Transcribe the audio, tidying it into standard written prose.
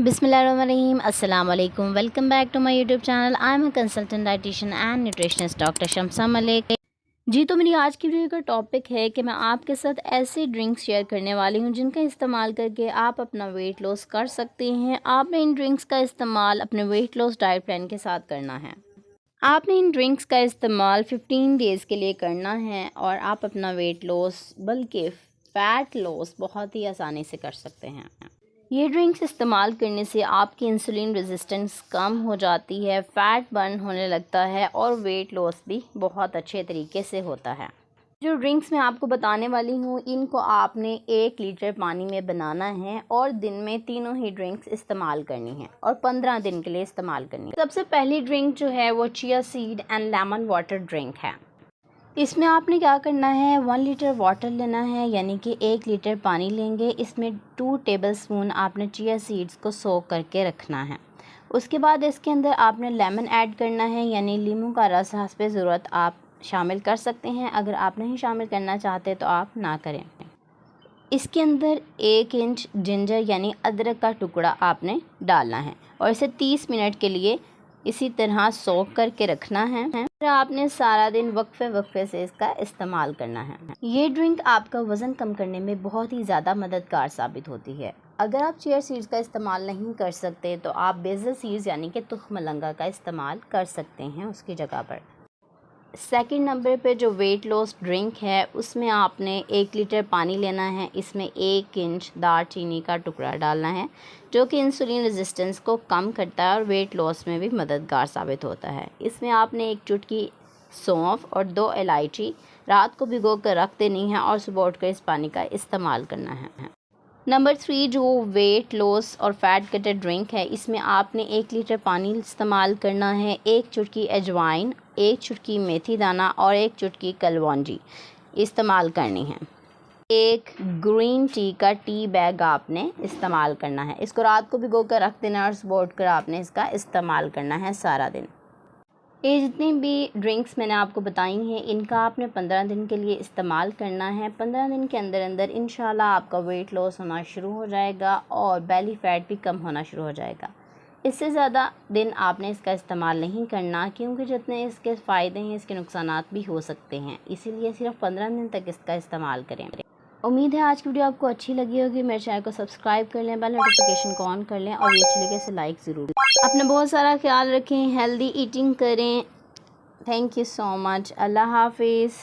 बिस्मिल्लाहिर्रहमानिर्रहीम अस्सलाम वालेकुम। Welcome back to my YouTube channel. I am a consultant dietitian and nutritionist doctor Shamsa Malik. जी तो मेरी आज की वीडियो का टॉपिक है कि मैं आपके साथ ऐसी ड्रिंक्स शेयर करने वाली हूं जिनका इस्तेमाल करके आप अपना वेट लॉस कर सकते हैं। आपने इन ड्रिंक्स का इस्तेमाल अपने वेट लॉस डाइट प्लान के साथ करना है। आपने इन ड्रिंक्स का इस्तेमाल 15 डेज़ के लिए करना है और आप अपना वेट लॉस बल्कि फ़ैट लॉस बहुत ही आसानी से कर सकते हैं। ये ड्रिंक्स इस्तेमाल करने से आपकी इंसुलिन रेजिस्टेंस कम हो जाती है, फ़ैट बर्न होने लगता है और वेट लॉस भी बहुत अच्छे तरीके से होता है। जो ड्रिंक्स मैं आपको बताने वाली हूँ इनको आपने 1 लीटर पानी में बनाना है और दिन में तीनों ही ड्रिंक्स इस्तेमाल करनी है और 15 दिन के लिए इस्तेमाल करनी है। सबसे पहली ड्रिंक जो है वो chia seed and lemon water drink है। इसमें आपने क्या करना है, 1 लीटर वाटर लेना है यानी कि 1 लीटर पानी लेंगे। इसमें 2 टेबलस्पून आपने चिया सीड्स को सोक करके रखना है। उसके बाद इसके अंदर आपने लेमन ऐड करना है यानी नींबू का रस हस्बे ज़रूरत आप शामिल कर सकते हैं। अगर आप नहीं शामिल करना चाहते तो आप ना करें। इसके अंदर 1 इंच जिंजर यानी अदरक का टुकड़ा आपने डालना है और इसे 30 मिनट के लिए इसी तरह सोक करके रखना है। फिर आपने सारा दिन वक्फे से इसका इस्तेमाल करना है। ये ड्रिंक आपका वज़न कम करने में बहुत ही ज़्यादा मददगार साबित होती है। अगर आप चिया सीड्स का इस्तेमाल नहीं कर सकते तो आप बेसल सीड्स यानी कि तुख मलंगा का इस्तेमाल कर सकते हैं उसकी जगह पर। सेकंड नंबर पे जो वेट लॉस ड्रिंक है उसमें आपने 1 लीटर पानी लेना है। इसमें 1 इंच दालचीनी का टुकड़ा डालना है जो कि इंसुलिन रेजिस्टेंस को कम करता है और वेट लॉस में भी मददगार साबित होता है। इसमें आपने 1 चुटकी सौंफ और 2 इलायची रात को भिगो कर रख देनी है और सुबह उठकर इस पानी का इस्तेमाल करना है। नंबर 3 जो वेट लॉस और फैट कटर ड्रिंक है इसमें आपने 1 लीटर पानी इस्तेमाल करना है, 1 चुटकी अजवाइन, 1 चुटकी मेथी दाना और 1 चुटकी कलौंजी इस्तेमाल करनी है। 1 ग्रीन टी का टी बैग आपने इस्तेमाल करना है। इसको रात को भिगो कर रख देना और सुबह उठकर आपने इसका इस्तेमाल करना है सारा दिन। ये जितनी भी ड्रिंक्स मैंने आपको बताई हैं इनका आपने 15 दिन के लिए इस्तेमाल करना है। 15 दिन के अंदर अंदर इंशाल्लाह आपका वेट लॉस होना शुरू हो जाएगा और बेली फैट भी कम होना शुरू हो जाएगा। इससे ज़्यादा दिन आपने इसका इस्तेमाल नहीं करना क्योंकि जितने इसके फ़ायदे हैं इसके नुकसानात भी हो सकते हैं, इसीलिए सिर्फ 15 दिन तक इसका इस्तेमाल करें। उम्मीद है आज की वीडियो आपको अच्छी लगी होगी। मेरे चैनल को सब्सक्राइब कर लें, बेल नोटिफिकेशन को ऑन कर लें और वीडियो अच्छी लगे से लाइक ज़रूर। अपना बहुत सारा ख्याल रखें, हेल्दी ईटिंग करें। Thank you so much. अल्लाह हाफिज़।